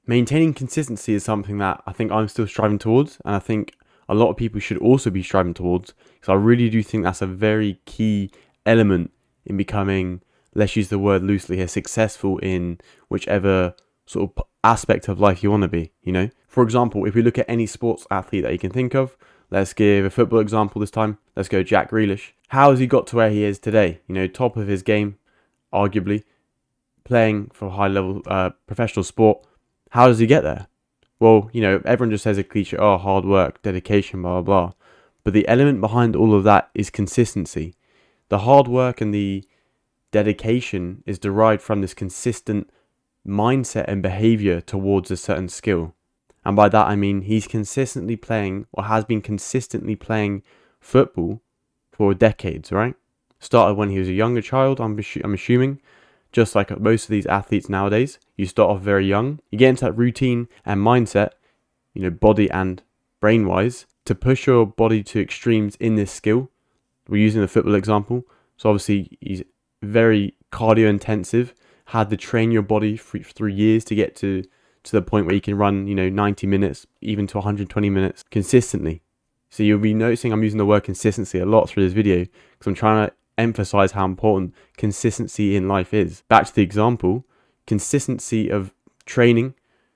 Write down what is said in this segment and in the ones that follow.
Maintaining consistency is something that I think I'm still striving towards, and I think a lot of people should also be striving towards, because I really do think that's a very key element in becoming, let's use the word loosely here, successful in whichever sort of aspect of life you want to be, you know? For example, if we look at any sports athlete that you can think of, let's give a football example this time. Let's go Jack Grealish. How has he got to where he is today? You know, top of his game, arguably, playing for a high level professional sport. How does he get there? Well, you know, everyone just says a cliche, oh, hard work, dedication, blah, blah, blah. But the element behind all of that is consistency. The hard work and the dedication is derived from this consistent mindset and behavior towards a certain skill. And by that I mean he's consistently playing, or has been consistently playing football for decades, right? Started when he was a younger child, I'm assuming. Just like most of these athletes nowadays, you start off very young. You get into that routine and mindset, you know, body and brain wise, to push your body to extremes in this skill. We're using the football example. So obviously he's very cardio intensive, had to train your body through years to get to the point where you can run, you know, 90 minutes, even to 120 minutes consistently. So you'll be noticing I'm using the word consistency a lot through this video, because I'm trying to emphasize how important consistency in life is. Back to the example, consistency of training,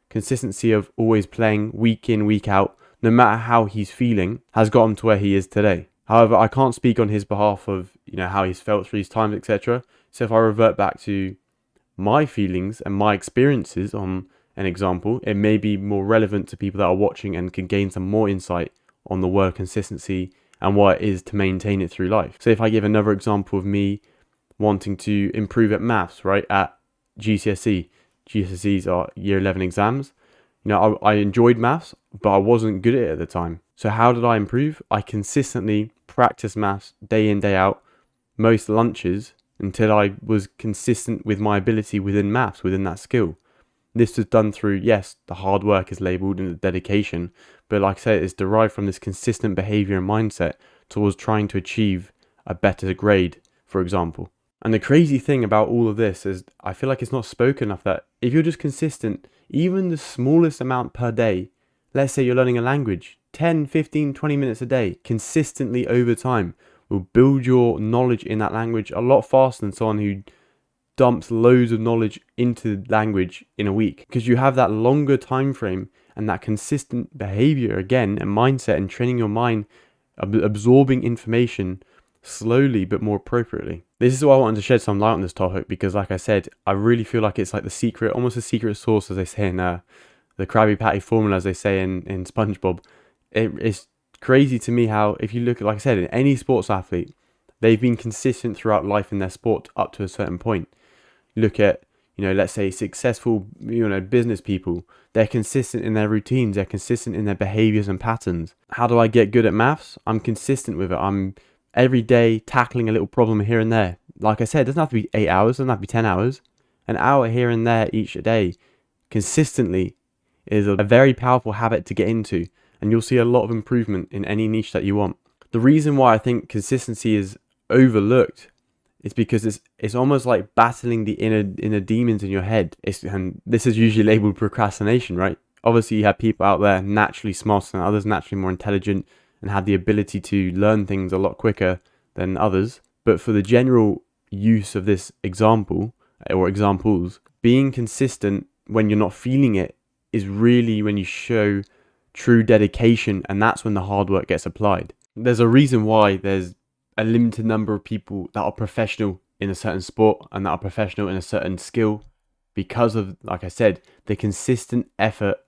consistency of always playing week in, week out, no matter how he's feeling, has got him to where he is today. However, I can't speak on his behalf of, you know, how he's felt through his times, etc. So if I revert back to my feelings and my experiences on an example, it may be more relevant to people that are watching and can gain some more insight on the word consistency and what it is to maintain it through life. So if I give another example of me wanting to improve at maths, right, at GCSE. GCSEs are year 11 exams. You know, I enjoyed maths, but I wasn't good at it at the time. So how did I improve? I consistently practiced maths day in, day out, most lunches, until I was consistent with my ability within maths, within that skill. This was done through, yes, the hard work is labelled and the dedication, but like I said, it's derived from this consistent behaviour and mindset towards trying to achieve a better grade, for example. And the crazy thing about all of this is I feel like it's not spoken enough that if you're just consistent, even the smallest amount per day, let's say you're learning a language, 10, 15, 20 minutes a day, consistently over time, will build your knowledge in that language a lot faster than someone who dumps loads of knowledge into language in a week, because you have that longer time frame and that consistent behavior again and mindset and training your mind absorbing information slowly but more appropriately. This is why I wanted to shed some light on this topic, because like I said, I really feel like it's like the secret, almost a secret sauce, as they say in the Krabby Patty formula, as they say in SpongeBob. It's crazy to me how, if you look at, like I said, in any sports athlete, they've been consistent throughout life in their sport up to a certain point. Look at, you know, let's say successful, you know, business people. They're consistent in their routines. They're consistent in their behaviors and patterns. How do I get good at maths? I'm consistent with it. I'm every day tackling a little problem here and there. Like I said, it doesn't have to be 8 hours. It doesn't have to be 10 hours. An hour here and there each day consistently is a very powerful habit to get into. And you'll see a lot of improvement in any niche that you want. The reason why I think consistency is overlooked is because it's almost like battling the inner demons in your head. And this is usually labeled procrastination, right? Obviously, you have people out there naturally smarter than others, naturally more intelligent, and have the ability to learn things a lot quicker than others. But for the general use of this example, or examples, being consistent when you're not feeling it is really when you show true dedication, and that's when the hard work gets applied. There's a reason why there's a limited number of people that are professional in a certain sport and that are professional in a certain skill, because of, like I said, the consistent effort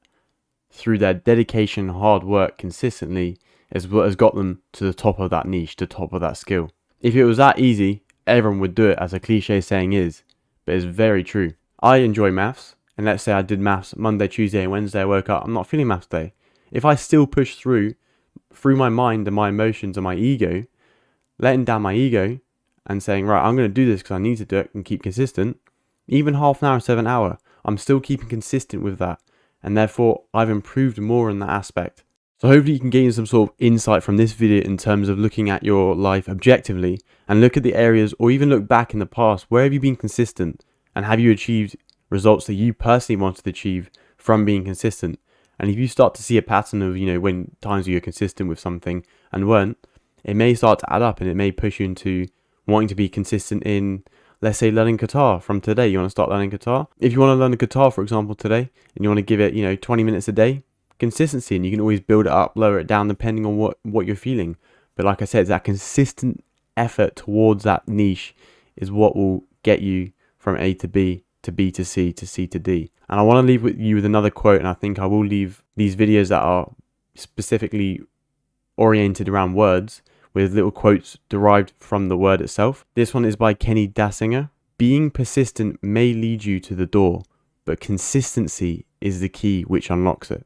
through their dedication, hard work consistently is what has got them to the top of that niche, the top of that skill. If it was that easy, everyone would do it, as a cliche saying is, but it's very true. I enjoy maths, and let's say I did maths Monday, Tuesday and Wednesday, I woke up, I'm not feeling maths today. If I still push through my mind and my emotions and my ego, letting down my ego and saying, right, I'm going to do this because I need to do it and keep consistent, even half an hour instead of an hour, I'm still keeping consistent with that. And therefore, I've improved more in that aspect. So hopefully you can gain some sort of insight from this video in terms of looking at your life objectively and look at the areas, or even look back in the past, where have you been consistent and have you achieved results that you personally wanted to achieve from being consistent. And if you start to see a pattern of, when times you're consistent with something and weren't, it may start to add up, and it may push you into wanting to be consistent in, let's say, learning guitar from today. You want to start learning guitar. If you want to learn the guitar, for example, today, and you want to give it, 20 minutes a day, consistency, and you can always build it up, lower it down, depending on what you're feeling. But like I said, that consistent effort towards that niche is what will get you from A to B to B to C to C to D. And I want to leave you with another quote, and I think I will leave these videos that are specifically oriented around words with little quotes derived from the word itself. This one is by Kenny Dasinger. Being persistent may lead you to the door, but consistency is the key which unlocks it.